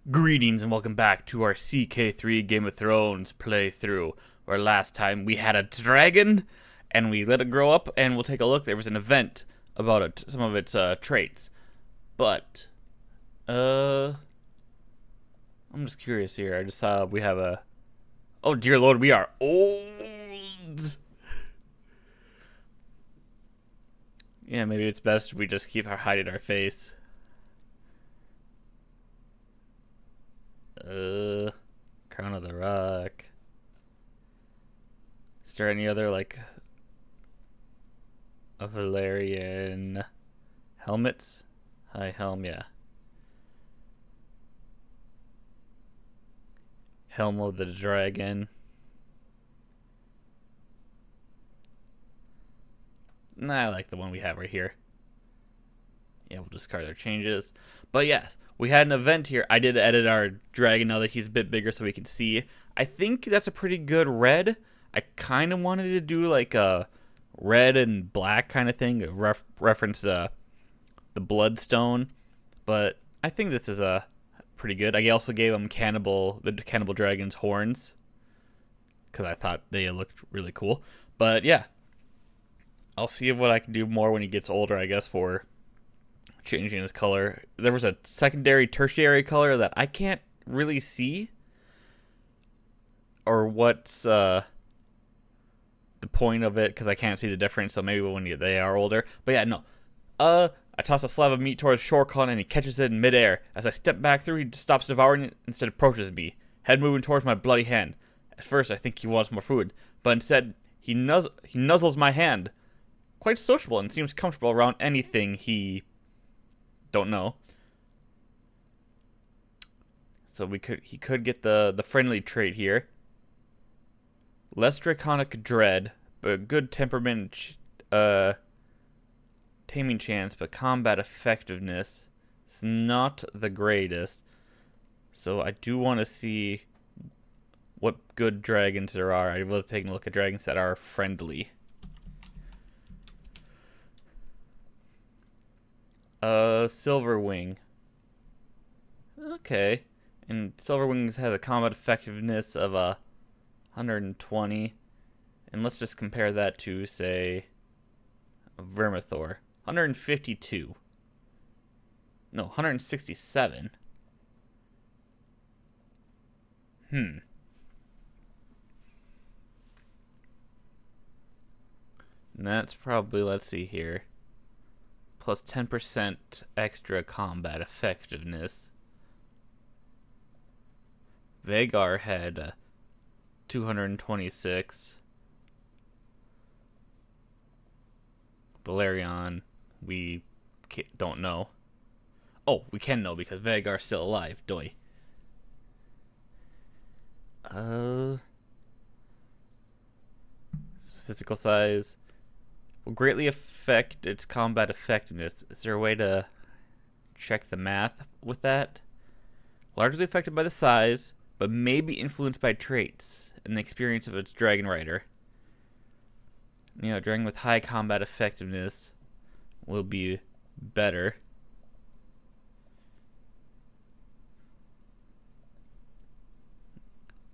Greetings and welcome back to our CK3 Game of Thrones playthrough, where last time we had a dragon and we let it grow up, and we'll take a look. There was an event about it, some of its traits, but I'm just curious here. I just saw we have a, oh dear lord, we are old. Yeah, maybe it's best we just keep hiding our face. Crown of the Rock. Is there any other, like, a Valerian helmets? High helm, yeah. Helm of the Dragon. Nah, I like the one we have right here. Yeah, we'll discard our changes. But yes, we had an event here. I did edit our dragon now that he's a bit bigger so we can see. I think that's a pretty good red. I kind of wanted to do like a red and black kind of thing, reference the bloodstone. But I think this is pretty good. I also gave him the cannibal dragon's horns, because I thought they looked really cool. But yeah, I'll see what I can do more when he gets older, I guess, for changing his color. There was a secondary, tertiary color that I can't really see, or what's the point of it, because I can't see the difference. So maybe when they are older. But yeah, no. I toss a slab of meat towards Shorcon and he catches it in midair. As I step back through, he stops devouring it, instead approaches me, head moving towards my bloody hand. At first, I think he wants more food, but instead he nuzzles my hand. Quite sociable and seems comfortable around anything he don't know. So he could get the friendly trait here. Less draconic dread, but good temperament, taming chance, but combat effectiveness is not the greatest. So I do want to see what good dragons there are. I was taking a look at dragons that are friendly. Silverwing. Okay. And Silverwings has a combat effectiveness of 120. And let's just compare that to, say, Vermithor. 152. No, 167. And that's probably, let's see here, plus 10% extra combat effectiveness. Vhagar had 226. Balerion, we don't know. Oh, we can know because Vhagar's still alive. Doy. Physical size will greatly affect its combat effectiveness. Is there a way to check the math with that? Largely affected by the size, but may be influenced by traits and the experience of its dragon rider. You know, dragon with high combat effectiveness will be better.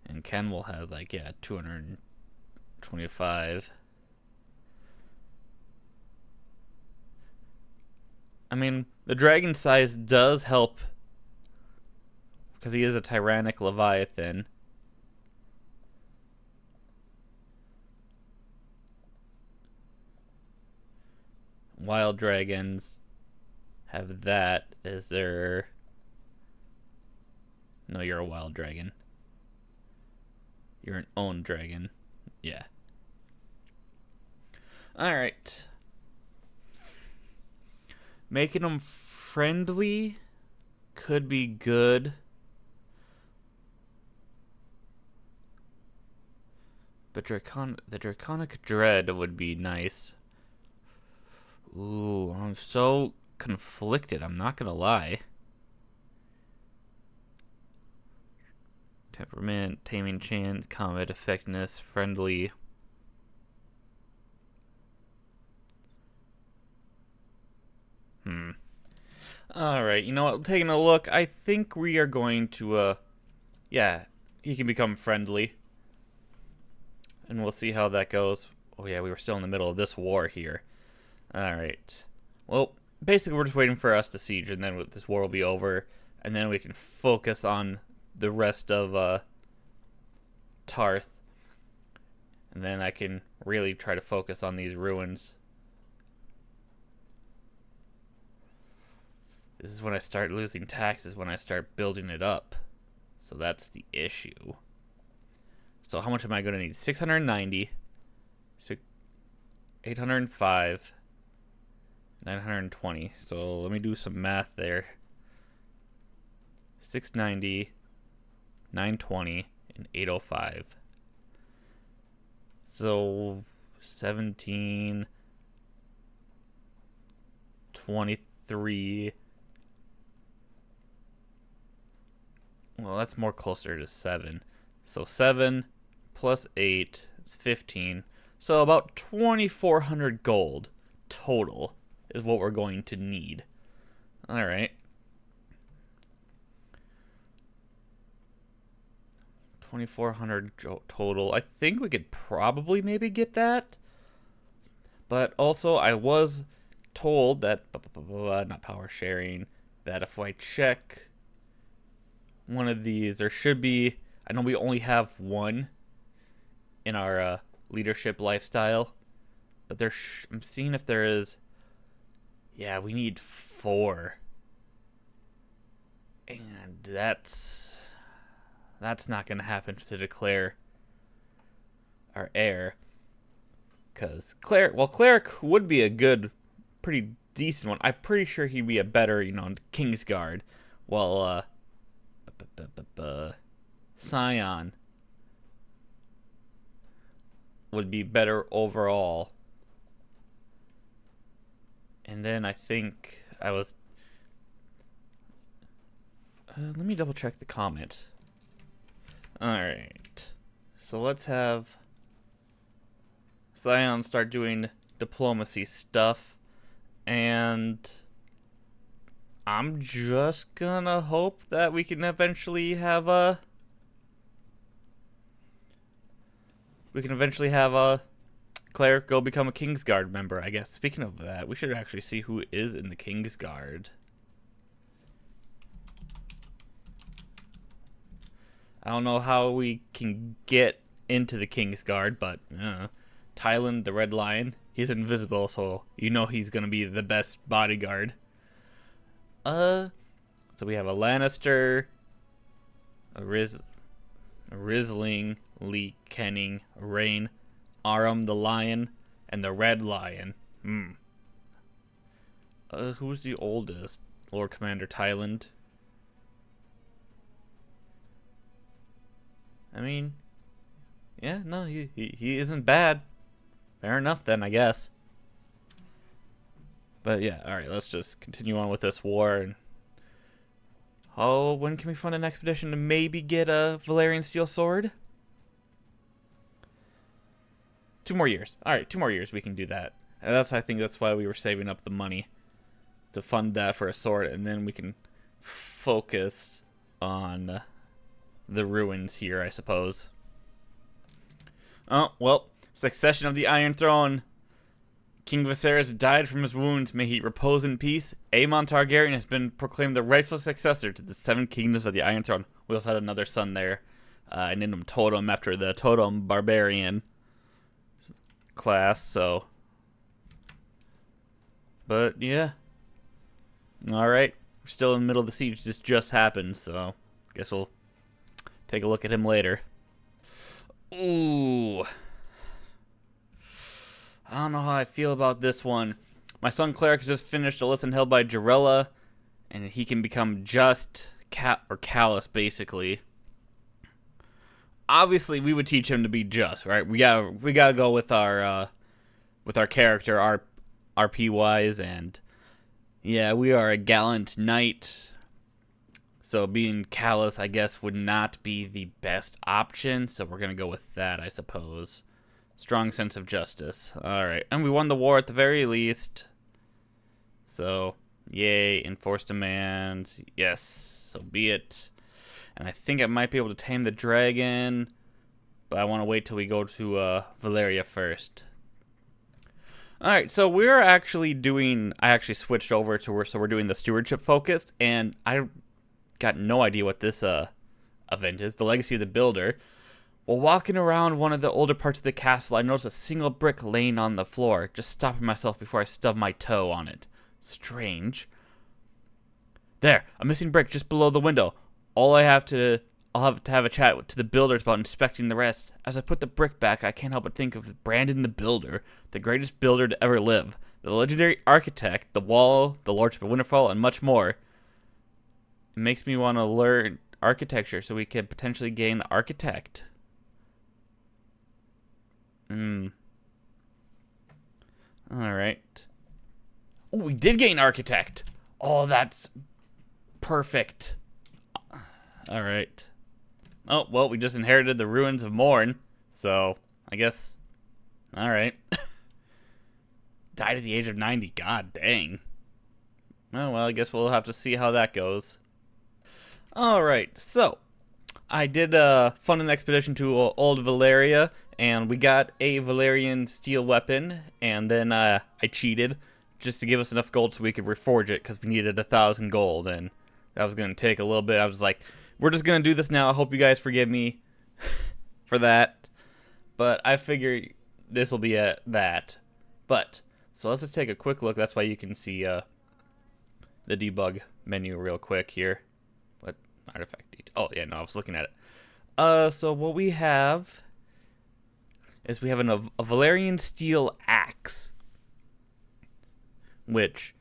And Kenwell has, like, yeah, 225. I mean, the dragon size does help because he is a tyrannic leviathan. Wild dragons have that as their... No, you're a wild dragon. You're an owned dragon. Yeah. Alright. Making them friendly could be good. But the draconic dread would be nice. Ooh, I'm so conflicted, I'm not gonna lie. Temperament, taming chance, combat effectiveness, friendly. Alright, you know what? Taking a look, I think we are going to, yeah, he can become friendly. And we'll see how that goes. Oh yeah, we were still in the middle of this war here. Alright. Well, basically we're just waiting for us to siege, and then this war will be over. And then we can focus on the rest of, Tarth. And then I can really try to focus on these ruins. This is when I start losing taxes, when I start building it up. So that's the issue. So how much am I going to need? 690, 805, 920. So let me do some math there. 690, 920, and 805. So 17, 23. Well, that's more closer to 7. So 7 plus 8, it's 15. So about 2,400 gold total is what we're going to need. Alright. 2,400 total. I think we could probably maybe get that. But also, I was told that, not power sharing, that if I check one of these, there should be, I know we only have one in our leadership lifestyle, but I'm seeing if there is, yeah, we need 4. And that's not going to happen to declare our heir. Because Cleric would be a good, pretty decent one. I'm pretty sure he'd be a better, Kingsguard. While, Scion would be better overall. And then I think I was... let me double check the comment. Alright. So let's have Scion start doing diplomacy stuff. And I'm just gonna hope that we can eventually have a... Cleric go become a Kingsguard member, I guess. Speaking of that, we should actually see who is in the Kingsguard. I don't know how we can get into the Kingsguard, but Tyland, the Red Lion, he's invisible, so you know he's gonna be the best bodyguard. So we have a Lannister, a Rizzling, Lee Kenning, Rain, Aram the Lion, and the Red Lion. Who's the oldest? Lord Commander Tyland. I mean, yeah, no, he isn't bad. Fair enough then, I guess. But yeah, alright, let's just continue on with this war. And when can we fund an expedition to maybe get a Valyrian steel sword? 2 more years. Alright, 2 more years we can do that. And I think that's why we were saving up the money. To fund that for a sword, and then we can focus on the ruins here, I suppose. Oh, well, succession of the Iron Throne. King Viserys died from his wounds. May he repose in peace. Aemon Targaryen has been proclaimed the rightful successor to the 7 kingdoms of the Iron Throne. We also had another son there. I named him Totem after the Totem Barbarian class, so. But, yeah. Alright. We're still in the middle of the siege. This just happened, so guess we'll take a look at him later. Ooh. I don't know how I feel about this one. My son Cleric just finished a lesson held by Jarella, and he can become just or callous, basically. Obviously, we would teach him to be just, right? We gotta go with our character, RP wise, and yeah, we are a gallant knight. So being callous, I guess, would not be the best option. So we're gonna go with that, I suppose. Strong sense of justice. Alright. And we won the war at the very least. So, Yay, enforce demands. Yes, so be it. And I think I might be able to tame the dragon, but I want to wait till we go to Valeria first. Alright, so we're actually doing, I actually switched over to so we're doing the stewardship focused, and I got no idea what this event is, the Legacy of the Builder. While walking around one of the older parts of the castle, I noticed a single brick laying on the floor, just stopping myself before I stubbed my toe on it. Strange. There, a missing brick just below the window. I'll have to have a chat to the builders about inspecting the rest. As I put the brick back, I can't help but think of Brandon the Builder, the greatest builder to ever live, the legendary architect, the wall, the Lordship of Winterfell, and much more. It makes me want to learn architecture so we can potentially gain the architect. Alright. Oh, we did gain architect. Oh, that's perfect. Alright. Oh, well, we just inherited the ruins of Morn. So, I guess. Alright. Died at the age of 90. God dang. Oh, well, I guess we'll have to see how that goes. Alright, so. I did fund an expedition to Old Valeria, and we got a Valerian steel weapon, and then I cheated just to give us enough gold so we could reforge it, because we needed 1,000 gold, and that was going to take a little bit. I was like, we're just going to do this now. I hope you guys forgive me for that, but I figure this will be that. But, so let's just take a quick look. That's why you can see the debug menu real quick here. What artifact? Oh, yeah, no, I was looking at it. So what we have is we have a Valerian steel axe, which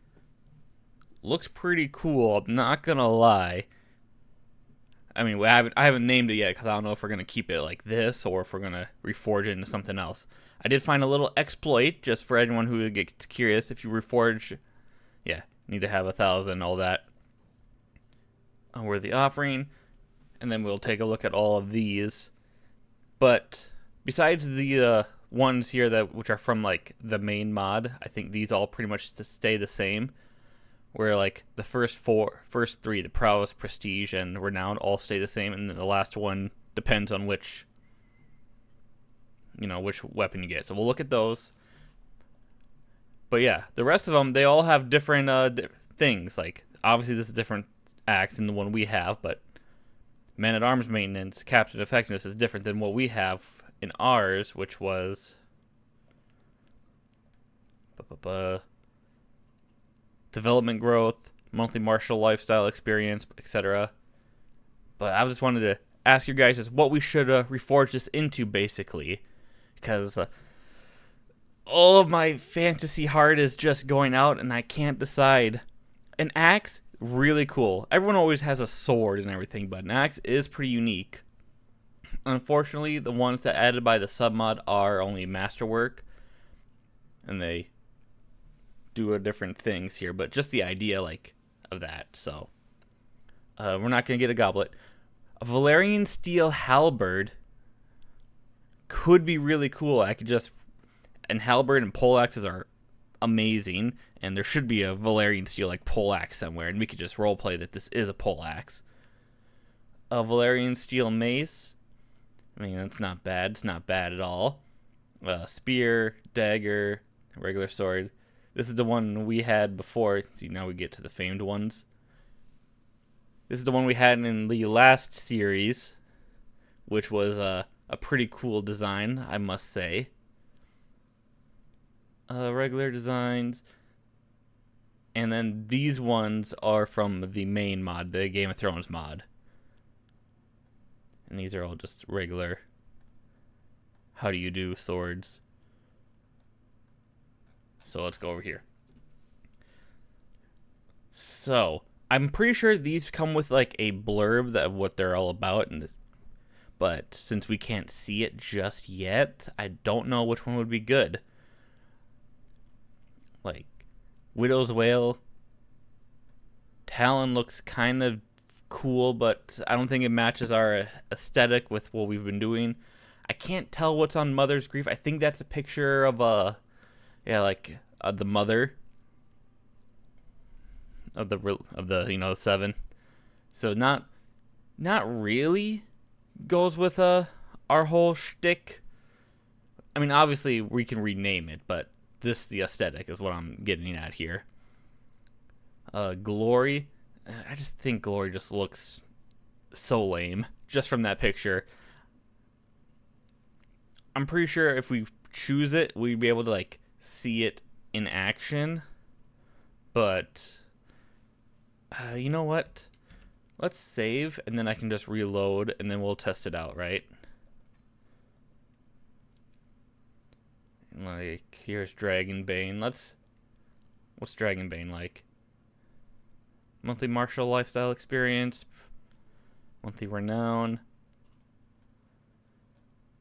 looks pretty cool. I'm not gonna lie. I mean, I haven't named it yet because I don't know if we're gonna keep it like this or if we're gonna reforge it into something else. I did find a little exploit just for anyone who gets curious. If you reforge, yeah, need to have 1,000, all that. Worthy offering. And then we'll take a look at all of these. But besides the ones here which are from like the main mod, I think these all pretty much stay the same. Where like the first three, the prowess, prestige, and renown, all stay the same, and then the last one depends on which weapon you get. So we'll look at those. But yeah, the rest of them, they all have different things. Like obviously this is a different axe than the one we have, but man-at-arms maintenance, captain effectiveness is different than what we have in ours, which was development growth, monthly martial lifestyle experience, etc. But I just wanted to ask you guys is what we should reforge this into, basically, because all of my fantasy heart is just going out, and I can't decide. An axe, really cool. Everyone always has a sword and everything, but an axe is pretty unique. Unfortunately, the ones that added by the submod are only masterwork, and they do different things here, but just the idea of that. So we're not gonna get a goblet. A Valerian steel halberd could be really cool. And halberd and poleaxes are amazing, and there should be a Valerian steel poleaxe somewhere, and we could just roleplay that this is a poleaxe. A Valerian steel mace, I mean, that's not bad. It's not bad at all. Spear, dagger, regular sword. This is the one we had before. See, now we get to the famed ones. This is the one we had in the last series, which was a pretty cool design, I must say. Regular designs. And then these ones are from the main mod, the Game of Thrones mod. And these are all just regular how do you do swords. So let's go over here. So I'm pretty sure these come with a blurb of what they're all about, but since we can't see it just yet, I don't know which one would be good. Widow's Wail, Talon looks kind of cool, but I don't think it matches our aesthetic with what we've been doing. I can't tell what's on Mother's Grief. I think that's a picture of the mother. of the 7. So not really goes with our whole shtick. I mean, obviously we can rename it, but the aesthetic is what I'm getting at here. Glory, I just think Glory just looks so lame just from that picture. I'm pretty sure if we choose it, we'd be able to like see it in action. But you know what? Let's save, and then I can just reload, and then we'll test it out, right? Like, here's Dragonbane. What's Dragonbane like? Monthly martial lifestyle experience. Monthly renown.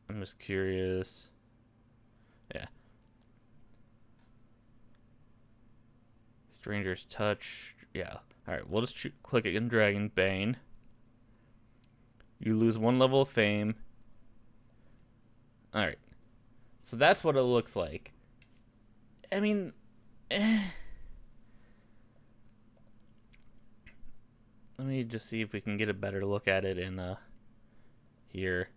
I'm just curious. Yeah. Stranger's Touch. Yeah. Alright, we'll just click it in Dragonbane. You lose 1 level of fame. Alright. So that's what it looks like. I mean, Let me just see if we can get a better look at it in here.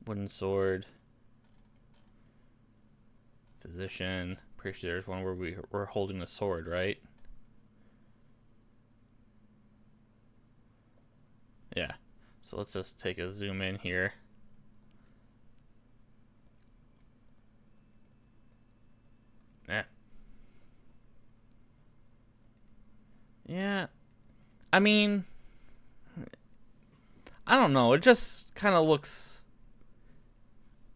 Wooden sword. Physician. Pretty sure there's one where we're holding a sword, right? Yeah. So let's just take a zoom in here. Yeah. Yeah. I mean, I don't know. It just kind of looks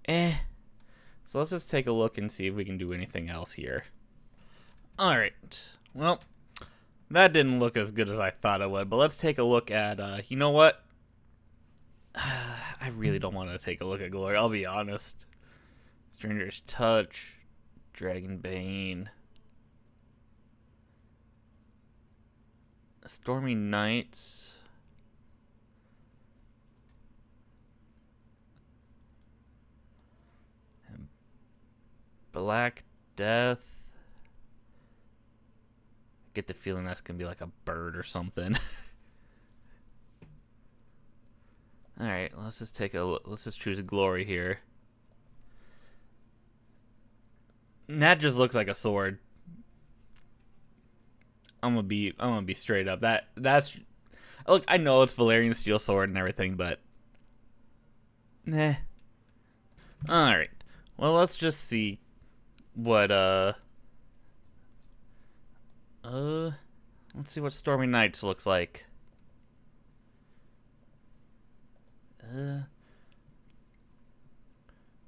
So let's just take a look and see if we can do anything else here. Alright. Well, that didn't look as good as I thought it would, but let's take a look at, you know what? I really don't want to take a look at Glory, I'll be honest. Stranger's Touch, Dragonbane, Stormy Nights, Black Death. I get the feeling that's gonna be like a bird or something. Alright, let's just take a look. Let's just choose a Glory here. And that just looks like a sword. I'm gonna be straight up. That's look, I know it's Valyrian steel sword and everything, but nah. Alright. Well, let's just see what let's see what Stormy Nights looks like. I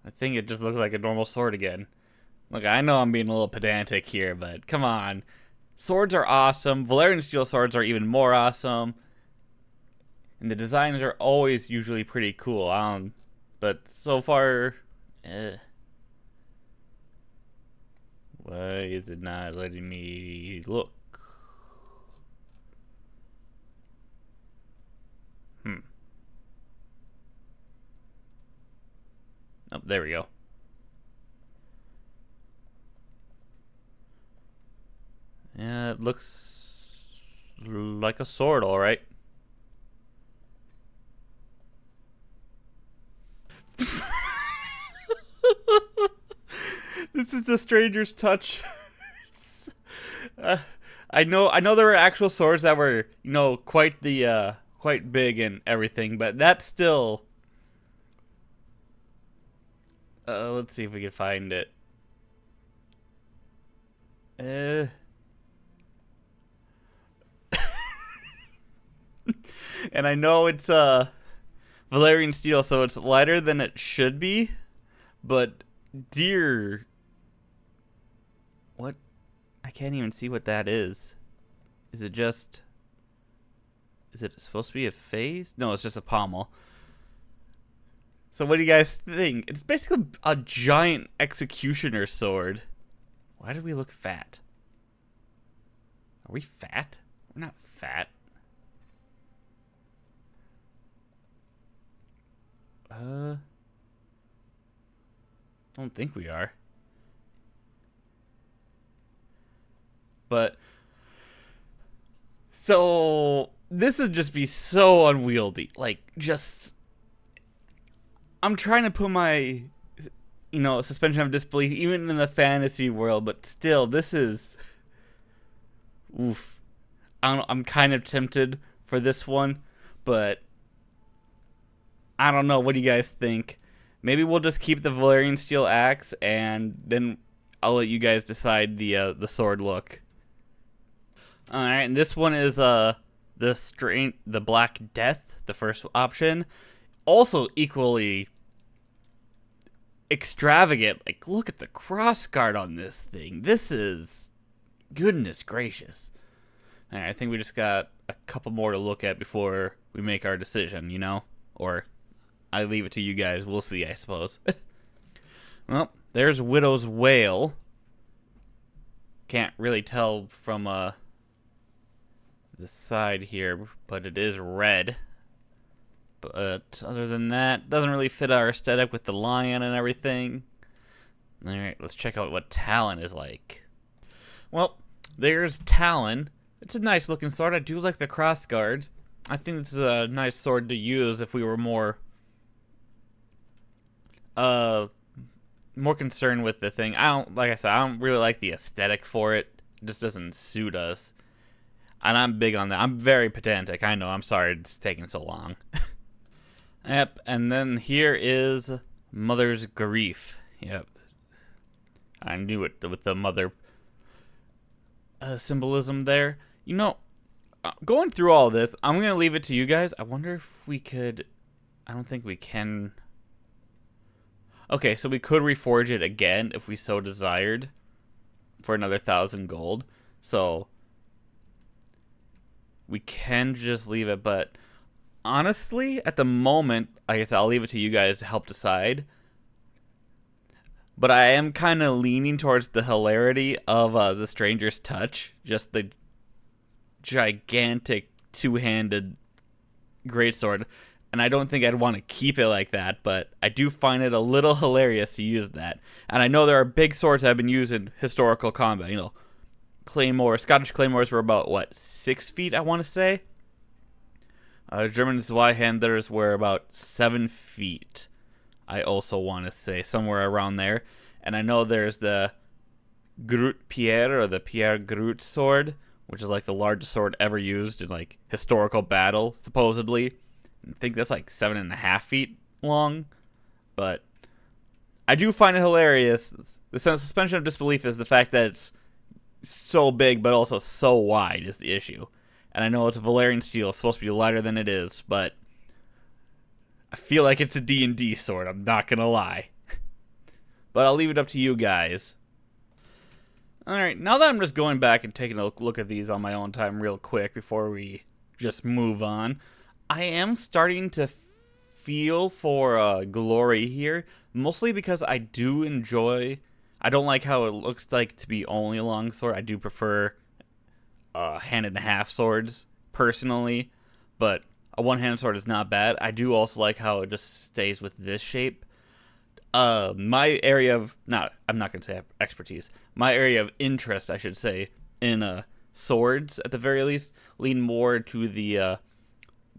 think it just looks like a normal sword again. Look, I know I'm being a little pedantic here, but come on. Swords are awesome. Valyrian steel swords are even more awesome. And the designs are always usually pretty cool. But so far, why is it not letting me look? Oh, there we go. Yeah, it looks like a sword, all right. This is the Stranger's Touch. I know there were actual swords that were, quite big and everything, but that's still. Let's see if we can find it. And I know it's Valyrian steel, so it's lighter than it should be, but dear, what? I can't even see what that is. Is it supposed to be a face? No, it's just a pommel. So what do you guys think? It's basically a giant executioner sword. Why do we look fat? Are we fat? We're not fat. I don't think we are. But so this would just be so unwieldy. Like, just I'm trying to put my suspension of disbelief even in the fantasy world, but still, this is oof. I'm kind of tempted for this one, but I don't know. What do you guys think? Maybe we'll just keep the Valyrian steel axe, and then I'll let you guys decide the sword look. All right, and this one is the Black Death, the first option. Also equally extravagant. Like, look at the crossguard on this thing. This is goodness gracious. All right, I think we just got a couple more to look at before we make our decision, or I leave it to you guys. We'll see, I suppose. Well, there's Widow's Wail. Can't really tell from the side here, but it is red. But other than that, doesn't really fit our aesthetic with the lion and everything. Alright, let's check out what Talon is like. Well, there's Talon. It's a nice looking sword. I do like the crossguard. I think this is a nice sword to use if we were more concerned with the thing. Like I said, I don't really like the aesthetic for it. It just doesn't suit us. And I'm big on that. I'm very pedantic. I know. I'm sorry it's taking so long. Yep. And then here is Mother's Grief. Yep. I knew it with the mother symbolism there. Going through all this, I'm going to leave it to you guys. I wonder if we could... I don't think we can... Okay, so we could reforge it again if we so desired for another 1,000 gold. So we can just leave it, but honestly, at the moment, like I said, I'll leave it to you guys to help decide. But I am kind of leaning towards the hilarity of the Stranger's Touch, just the gigantic two-handed greatsword. And I don't think I'd want to keep it like that, but I do find it a little hilarious to use that. And I know there are big swords that have been used in historical combat. Scottish claymores were about, 6 feet, I want to say? German Zweihanders were about 7 feet, I also want to say, somewhere around there. And I know there's the Groot Pierre, or the Pierre Groot sword, which is like the largest sword ever used in historical battle, supposedly. I think that's 7.5 feet long, but I do find it hilarious. The suspension of disbelief is the fact that it's so big, but also so wide is the issue. And I know it's a Valyrian steel, it's supposed to be lighter than it is, but I feel like it's a D&D sword, I'm not gonna lie. But I'll leave it up to you guys. Alright, now that I'm just going back and taking a look at these on my own time real quick before we just move on, I am starting to feel for glory here, mostly because I do enjoy... I don't like how it looks like to be only a long sword. I do prefer hand-and-a-half swords, personally, but a one-handed sword is not bad. I do also like how it just stays with this shape. My area of... I'm not going to say expertise. My area of interest, I should say, in swords, at the very least, lean more to the...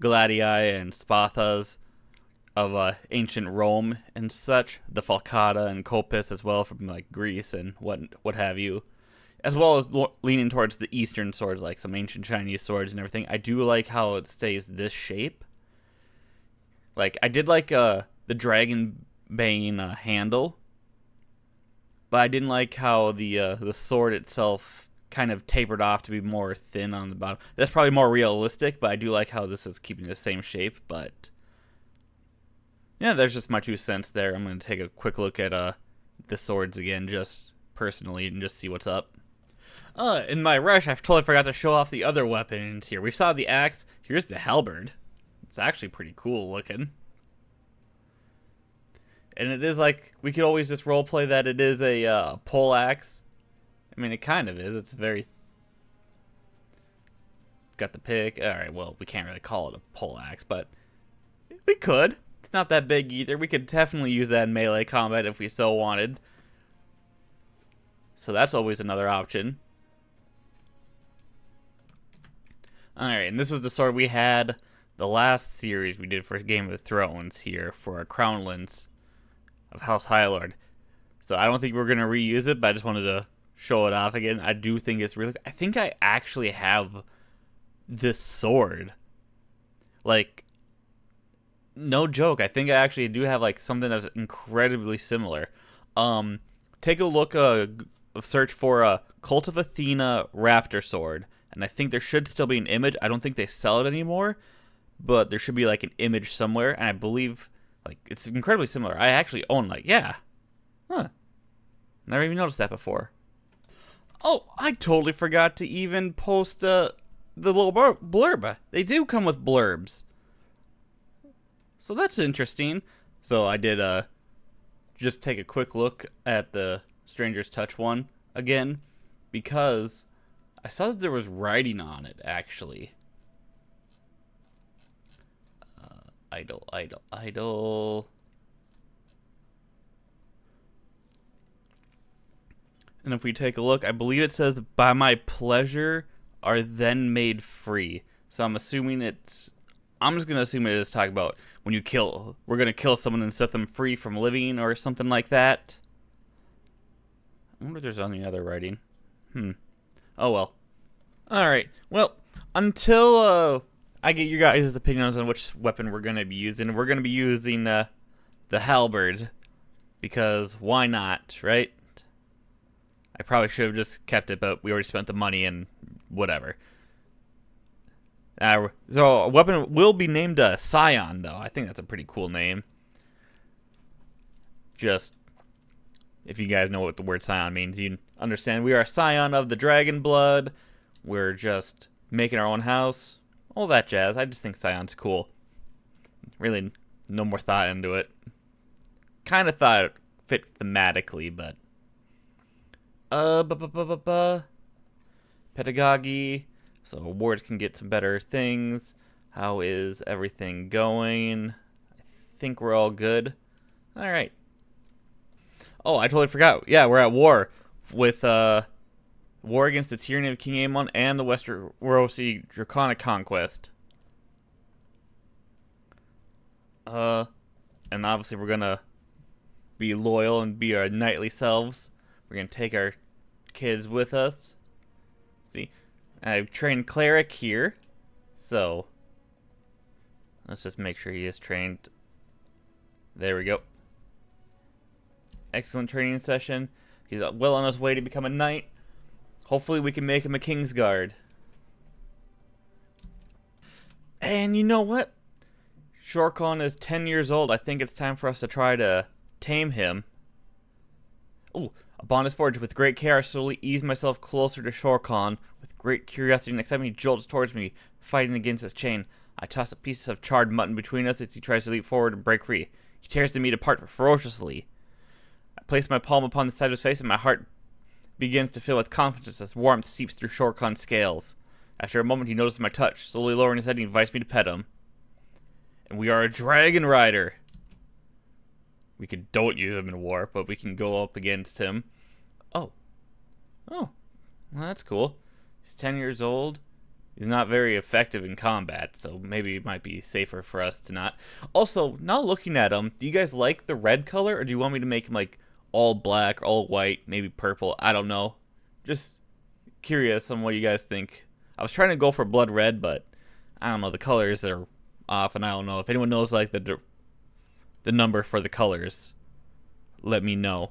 Gladii and Spathas of ancient Rome and such, the Falcata and Copis as well from Greece and what have you, as well as leaning towards the Eastern swords, like some ancient Chinese swords and everything. I do like how it stays this shape. I did like the Dragon Bane handle, but I didn't like how the sword itself kind of tapered off to be more thin on the bottom. That's probably more realistic, but I do like how this is keeping the same shape. But yeah, there's just my 2 cents there. I'm going to take a quick look at the swords again, just personally, and just see what's up. In my rush, I totally forgot to show off the other weapons here. We saw the axe. Here's the halberd. It's actually pretty cool looking. And it is we could always just roleplay that it is a pole axe. I mean, it kind of is. It's very... Got the pick. Alright, well, we can't really call it a pole axe, but we could. It's not that big either. We could definitely use that in melee combat if we so wanted. So that's always another option. Alright, and this was the sword we had the last series we did for Game of Thrones here for our Crownlands of House Highlord. So I don't think we're going to reuse it, but I just wanted to show it off again. I do think it's really... I think I actually have this sword. Like, no joke. I think I actually do have, like, something that's incredibly similar. Take a look, search for a Cult of Athena Raptor Sword. And I think there should still be an image. I don't think they sell it anymore, but there should be, like, an image somewhere. And I believe, like, it's incredibly similar. I actually own, like, yeah. Huh. Never even noticed that before. Oh, I totally forgot to even post the little blurb. They do come with blurbs. So that's interesting. So I did just take a quick look at the Stranger's Touch one again, because I saw that there was writing on it, actually. Idle. And if we take a look, I believe it says, by my pleasure are then made free. So I'm assuming I'm just going to assume it is talking about when you kill, we're going to kill someone and set them free from living or something like that. I wonder if there's any other writing. Oh well. Alright, well, until I get your guys' opinions on which weapon we're going to be using the halberd. Because why not, right? I probably should have just kept it, but we already spent the money and whatever. So a weapon will be named Scion, though. I think that's a pretty cool name. Just, if you guys know what the word Scion means, you understand. We are a Scion of the Dragon Blood. We're just making our own house. All that jazz. I just think Scion's cool. Really, no more thought into it. Kind of thought it fit thematically, but... Pedagogy. So awards can get some better things. How is everything going? I think we're all good. Alright. Oh, I totally forgot. Yeah, we're at war with war against the tyranny of King Aemon and the Westerosi Draconic Conquest. And obviously we're gonna be loyal and be our knightly selves. We're gonna take our kids with us. See, I've trained cleric here, so let's just make sure he is trained. There we go. Excellent training session. He's well on his way to become a knight. Hopefully we can make him a Kingsguard. And you know what? Shorkon is 10 years old. I think it's time for us to try to tame him. Ooh, a bond is forged. With great care, I slowly ease myself closer to Shorkon. With great curiosity and excitement, he jolts towards me, fighting against his chain. I toss a piece of charred mutton between us as he tries to leap forward and break free. He tears the meat apart ferociously. I place my palm upon the side of his face, and my heart begins to fill with confidence as warmth seeps through Shorkon's scales. After a moment, he notices my touch. Slowly lowering his head, he invites me to pet him. And we are a dragon rider. We don't use him in war, but we can go up against him. Oh. Well, that's cool. He's 10 years old. He's not very effective in combat, so maybe it might be safer for us to not. Also, now looking at him, do you guys like the red color, or do you want me to make him, like, all black, all white, maybe purple? I don't know. Just curious on what you guys think. I was trying to go for blood red, but I don't know. The colors are off, and I don't know. If anyone knows, like, the number for the colors, let me know.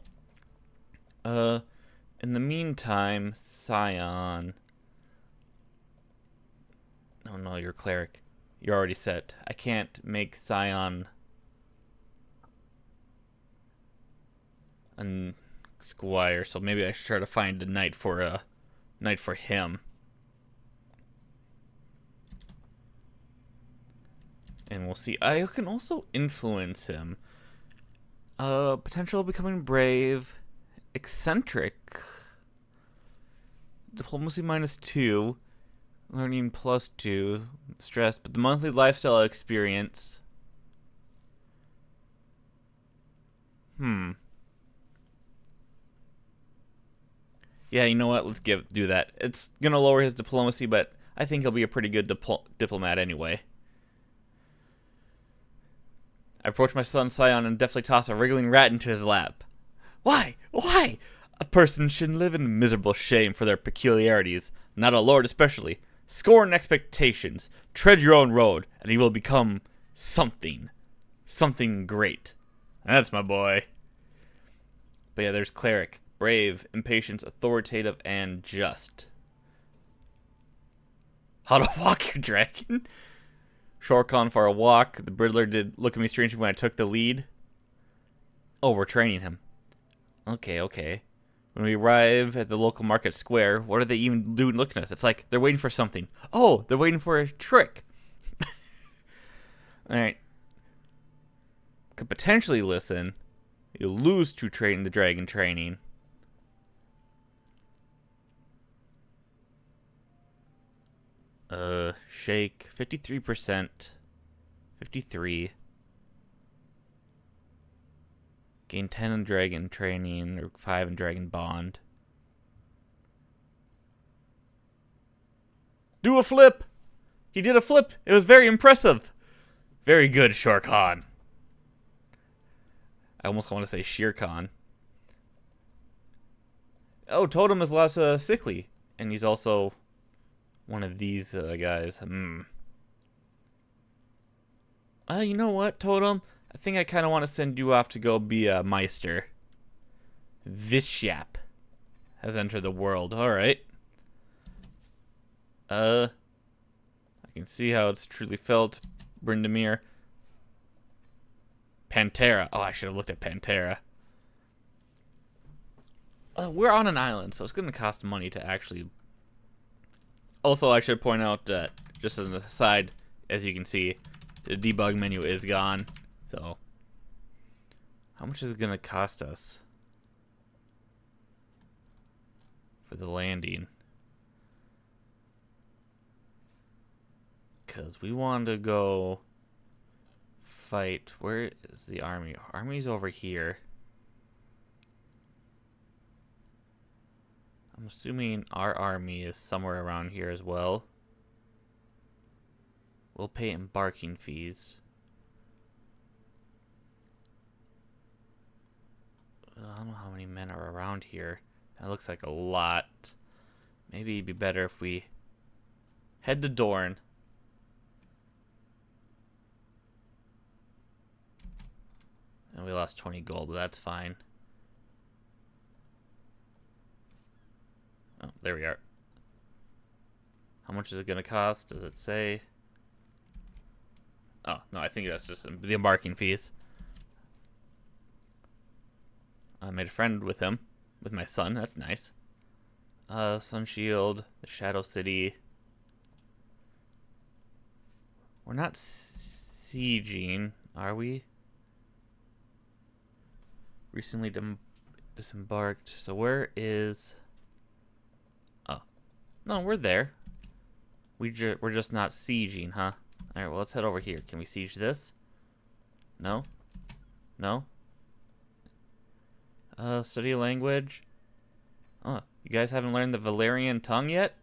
In the meantime, Scion. Oh no, you're cleric. You're already set. I can't make Scion a squire, so maybe I should try to find a knight for him. And we'll see. I can also influence him. Potential of becoming brave. Eccentric. Diplomacy -2. Learning +2. Stress. But the monthly lifestyle experience. Yeah, you know what? Let's do that. It's gonna lower his diplomacy, but I think he'll be a pretty good diplomat anyway. I approach my son Sion and deftly toss a wriggling rat into his lap. Why? Why? A person shouldn't live in miserable shame for their peculiarities, not a lord especially. Scorn expectations, tread your own road, and you will become something. Something great. That's my boy. But yeah, there's cleric. Brave, impatient, authoritative, and just. How to walk your dragon? Shortcon for a walk. The Bridler did look at me strangely when I took the lead. Oh, we're training him. Okay. When we arrive at the local market square, what are they even doing looking at us? It's like they're waiting for something. Oh, they're waiting for a trick. Alright. Could potentially listen. You'll lose to train the dragon training. Shake. 53%. 53. Gain 10 in dragon training, or 5 in dragon bond. Do a flip! He did a flip! It was very impressive! Very good, Shorkhan. I almost want to say Shere Khan. Oh, Totem is less sickly. And he's also one of these guys. You know what, Totem? I think I kind of want to send you off to go be a Meister. Vishyap has entered the world. Alright. I can see how it's truly felt. Brindamere. Pantera. Oh, I should have looked at Pantera. We're on an island, so it's going to cost money to actually... Also, I should point out that, just as an aside, as you can see, the debug menu is gone. So, how much is it going to cost us for the landing? Because we want to go fight. Where is the army? Army's over here. I'm assuming our army is somewhere around here as well. We'll pay embarking fees. I don't know how many men are around here. That looks like a lot. Maybe it'd be better if we head to Dorne. And we lost 20 gold, but that's fine. Oh, there we are. How much is it going to cost? Does it say? Oh, no, I think that's just the embarking fees. I made a friend with him, with my son. That's nice. Sun Shield, the Shadow City. We're not sieging, are we? Recently disembarked. So where is... Oh. No, we're there. We're just not sieging, huh? Alright, well, let's head over here. Can we siege this? No? No? Study a language. Oh, you guys haven't learned the Valyrian tongue yet?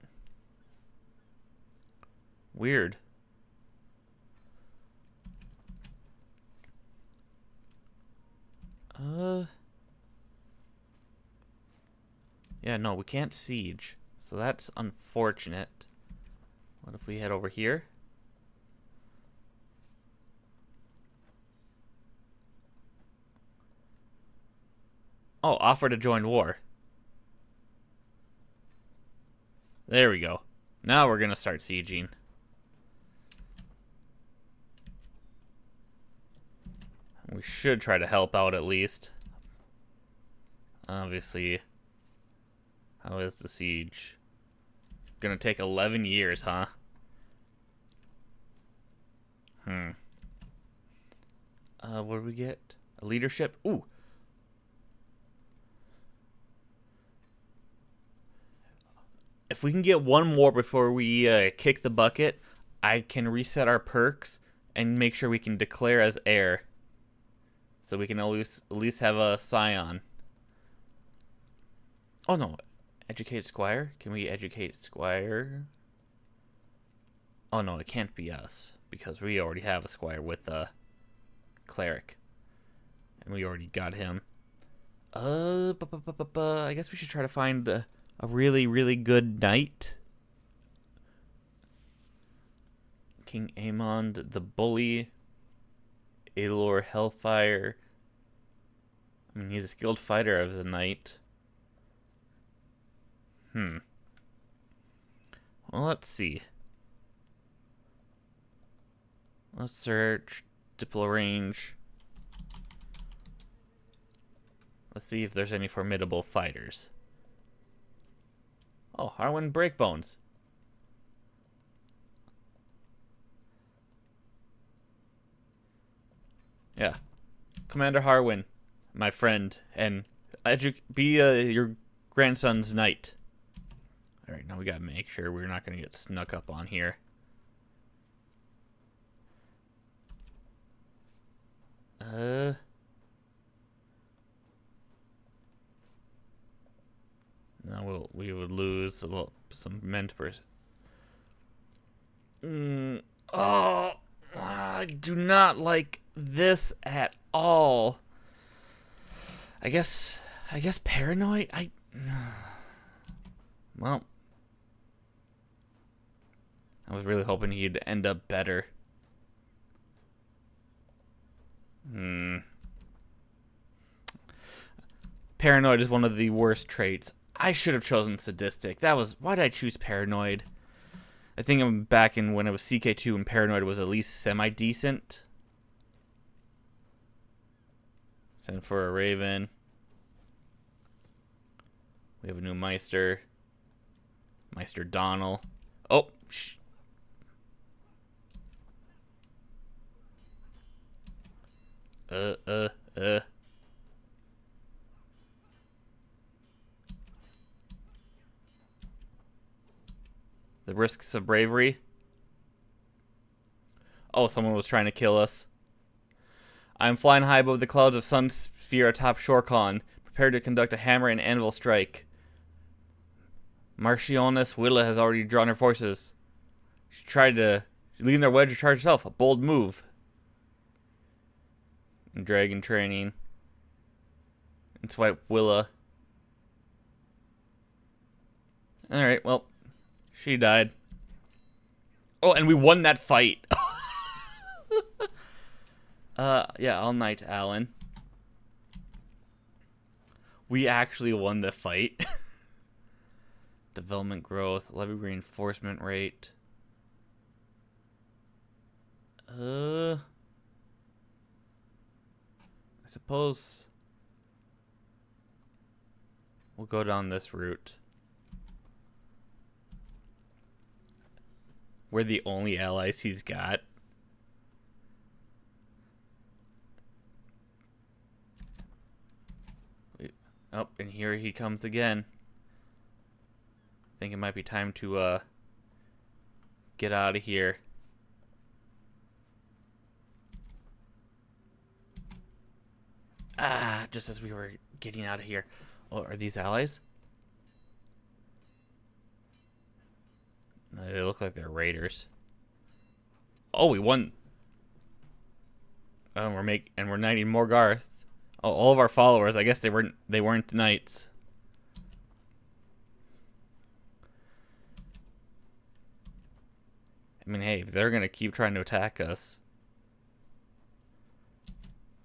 Weird. Yeah, no, we can't siege. So that's unfortunate. What if we head over here? Oh, offer to join war. There we go. Now we're going to start sieging. We should try to help out at least. Obviously. How is the siege? Gonna take 11 years, huh? What do we get? A leadership? Ooh. If we can get one more before we kick the bucket, I can reset our perks and make sure we can declare as heir. So we can at least have a scion. Oh no, educate squire? Can we educate squire? Oh no, it can't be us because we already have a squire with a cleric, and we already got him. I guess we should try to find a really, really good knight. King Aemond, the Bully, Aelor Hellfire. I mean, he's a skilled fighter as a knight. Well, let's see. Let's search Diplo range. Let's see if there's any formidable fighters. Oh, Harwin Breakbones. Yeah. Commander Harwin, my friend, and be your grandson's knight. Alright, now we gotta make sure we're not gonna get snuck up on here. No, we would lose some men to Oh, I do not like this at all. I guess paranoid. Well, I was really hoping he'd end up better. Paranoid is one of the worst traits. I should have chosen sadistic. Why did I choose paranoid? I think I'm back in when it was CK2 and paranoid was at least semi-decent. Send for a raven. We have a new Meister. Meister Donald. Oh, shh. The risks of bravery. Oh, someone was trying to kill us. I'm flying high above the clouds of Sun Sphere atop Shorcon, prepared to conduct a hammer and anvil strike. Marchioness Willa has already drawn her forces. She tried to lead their wedge to charge herself. A bold move. And dragon training. And swipe Willa. Alright, well. She died. Oh, and we won that fight. Yeah, all night, Alan. We actually won the fight. Development growth, levy reinforcement rate. I suppose we'll go down this route. We're the only allies he's got. Oh, and here he comes again. I think it might be time to get out of here. Ah, just as we were getting out of here. Oh, are these allies? No, they look like they're raiders. Oh, we won. Oh, we're knighting Morgarth. Oh, all of our followers. I guess they weren't knights. I mean, hey, if they're gonna keep trying to attack us.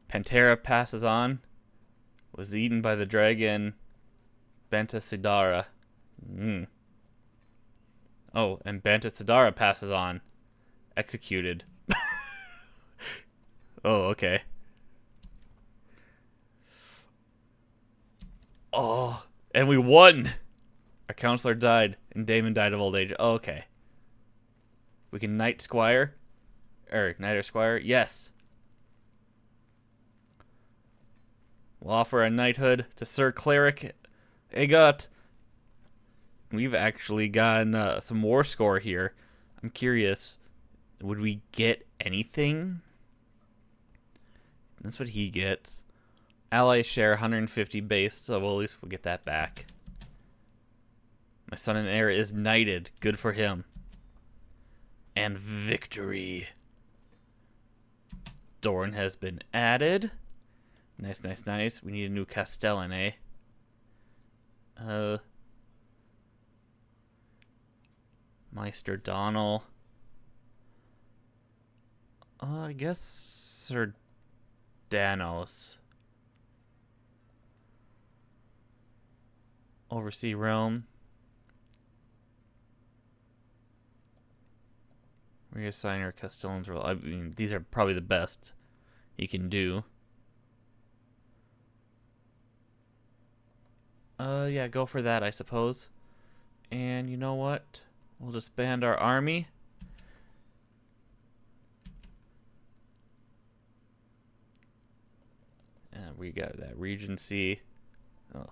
Pantera passes on. Was eaten by the dragon Banta Sidara. Oh, and Banta Sidara passes on. Executed. Oh, okay. Oh, and we won. Our counselor died, and Damon died of old age. Oh, okay. We can knight squire. Knight or squire. Yes. We'll offer a knighthood to Sir Cleric AGOT. We've actually gotten some war score here. I'm curious. Would we get anything? That's what he gets. Allies share 150 base, so at least we'll get that back. My son and heir is knighted. Good for him. and victory. Dorne has been added. Nice, nice, nice. We need a new Castellan, eh? Meister Donnell. I guess Sir Danos. Oversee realm. Reassign our Castellan's role. I mean, these are probably the best you can do. Yeah, go for that, I suppose. And you know what? We'll disband our army. And we got that regency. Oh.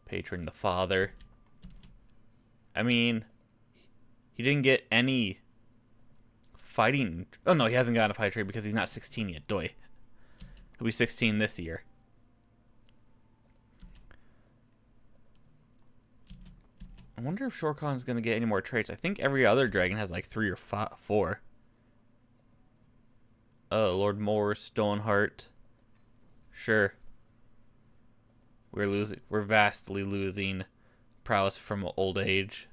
Patron the father. I mean, he didn't get any fighting. Oh no, he hasn't gotten a fight trade because he's not 16 yet. Doy. He'll be 16 this year. I wonder if Shorkhan's going to get any more traits. I think every other dragon has like 3 or 4. Oh, Lord Moore, Stoneheart. Sure. We're vastly losing prowess from old age.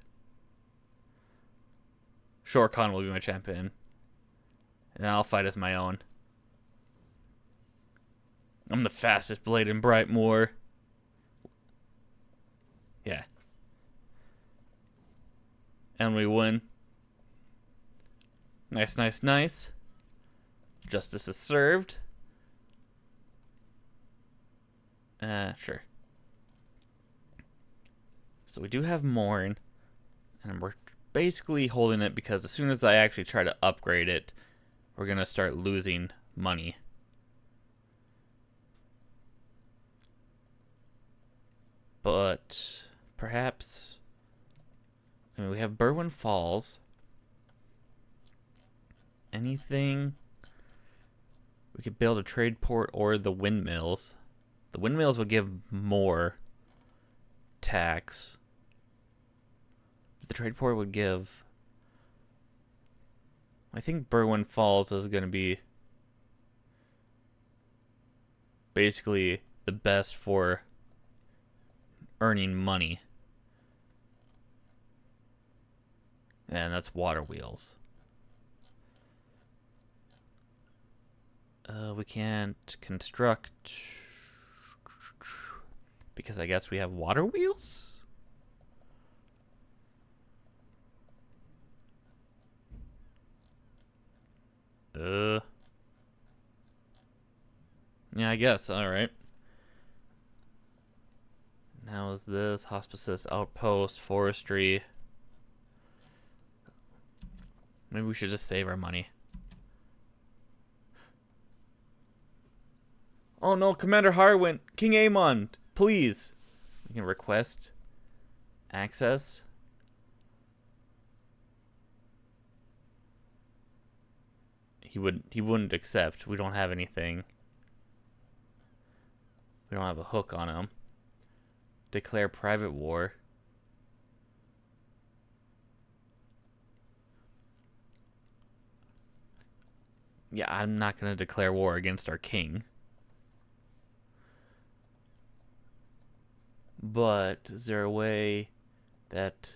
Shorkhan will be my champion. And I'll fight as my own. I'm the fastest blade in Brightmoor. Yeah. And we win. Nice, nice, nice. Justice is served. Sure. So we do have Morn. And we're basically holding it because as soon as I actually try to upgrade it, we're going to start losing money. But perhaps... I mean, we have Berwyn Falls. Anything? We could build a trade port or the windmills. The windmills would give more tax. The trade port would give... I think Berwyn Falls is going to be basically the best for earning money. And that's water wheels. We can't construct because I guess we have water wheels? Yeah, I guess. Alright. Now is this hospices, outpost, forestry. Maybe we should just save our money. Oh no, Commander Harwin, King Aemon, please. We can request access. He wouldn't accept. We don't have anything. We don't have a hook on him. Declare private war. Yeah, I'm not going to declare war against our king. But is there a way that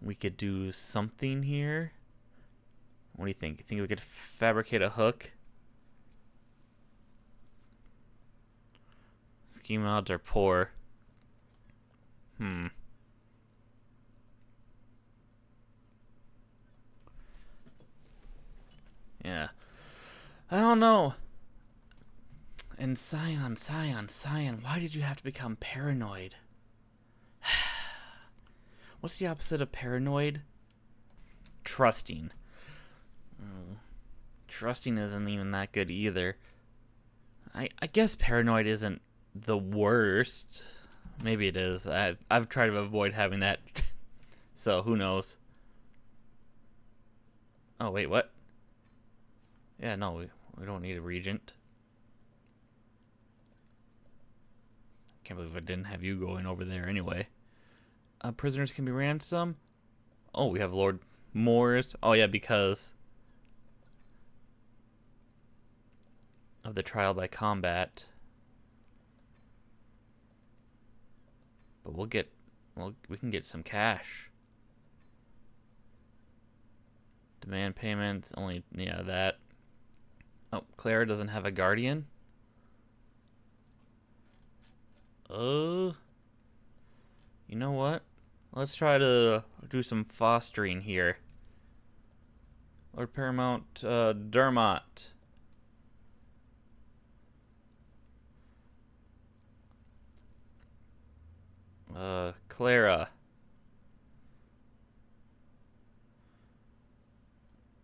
we could do something here? What do you think? You think we could fabricate a hook? Scheme odds are poor. Yeah. I don't know. And Scion, why did you have to become paranoid? What's the opposite of paranoid? Trusting. Trusting isn't even that good either. I guess paranoid isn't the worst. Maybe it is. I've tried to avoid having that. So who knows? Oh wait, what? Yeah, no, we don't need a regent. Can't believe I didn't have you going over there anyway. Prisoners can be ransomed. Oh, we have Lord Moors. Oh yeah, because of the trial by combat. But we can get some cash. Demand payments, only, yeah, that. Oh, Clara doesn't have a guardian. You know what? Let's try to do some fostering here. Lord Paramount, Dermot. Clara.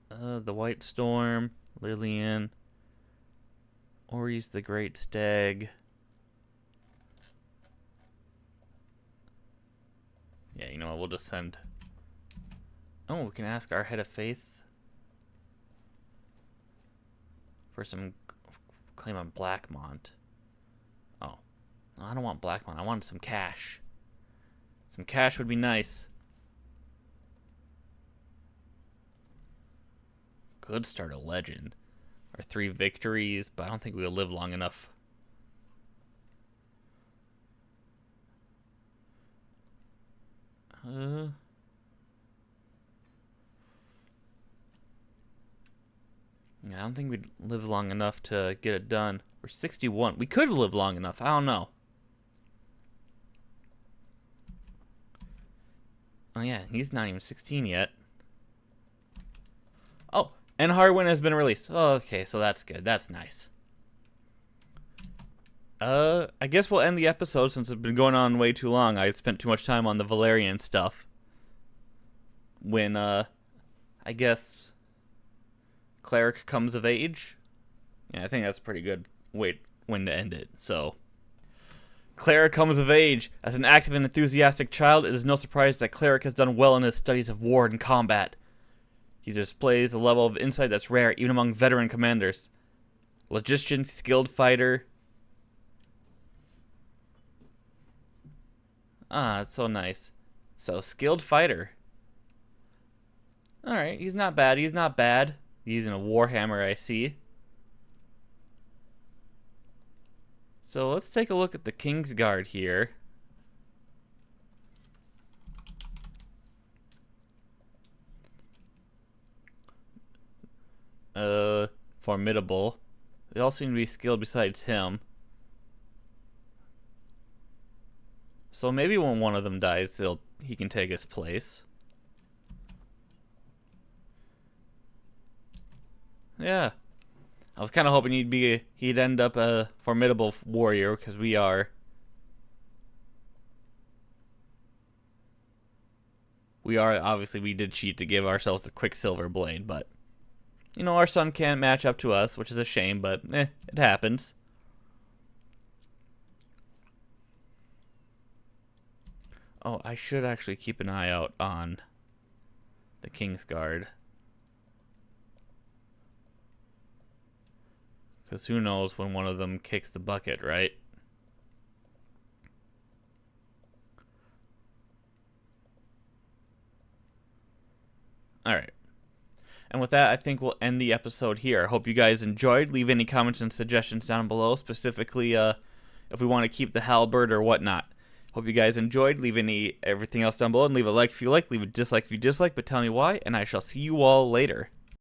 The White Storm, Lillian. Ori's the Great Stag. Yeah, you know what? We'll just send. Oh, we can ask our head of faith for some claim on Blackmont. Oh, no, I don't want Blackmont. I want some cash. Some cash would be nice. Could start a legend. Our 3 victories, but I don't think we'll live long enough. Yeah, I don't think we'd live long enough to get it done. We're 61. We could live long enough. I don't know. Oh yeah, he's not even 16 yet. Oh, and Harwin has been released. Oh, okay, so that's good. That's nice. I guess we'll end the episode since it's been going on way too long. I spent too much time on the Valerian stuff. When, I guess, Cleric comes of age. Yeah, I think that's a pretty good when to end it. So, Cleric comes of age. As an active and enthusiastic child, it is no surprise that Cleric has done well in his studies of war and combat. He displays a level of insight that's rare even among veteran commanders. Logician, skilled fighter. Ah, that's so nice. So, skilled fighter. Alright, he's not bad. He's not bad. He's using a Warhammer, I see. So, let's take a look at the Kingsguard here. Formidable. They all seem to be skilled besides him. So maybe when one of them dies, he can take his place. Yeah. I was kind of hoping he'd end up a formidable warrior, because we are. Obviously, we did cheat to give ourselves a Quicksilver blade, but you know, our son can't match up to us, which is a shame, but it happens. Oh, I should actually keep an eye out on the Kingsguard. Because who knows when one of them kicks the bucket, right? Alright. And with that, I think we'll end the episode here. I hope you guys enjoyed. Leave any comments and suggestions down below, specifically if we want to keep the halberd or whatnot. Hope you guys enjoyed. Leave everything else down below, and leave a like if you like, leave a dislike if you dislike, but tell me why, and I shall see you all later.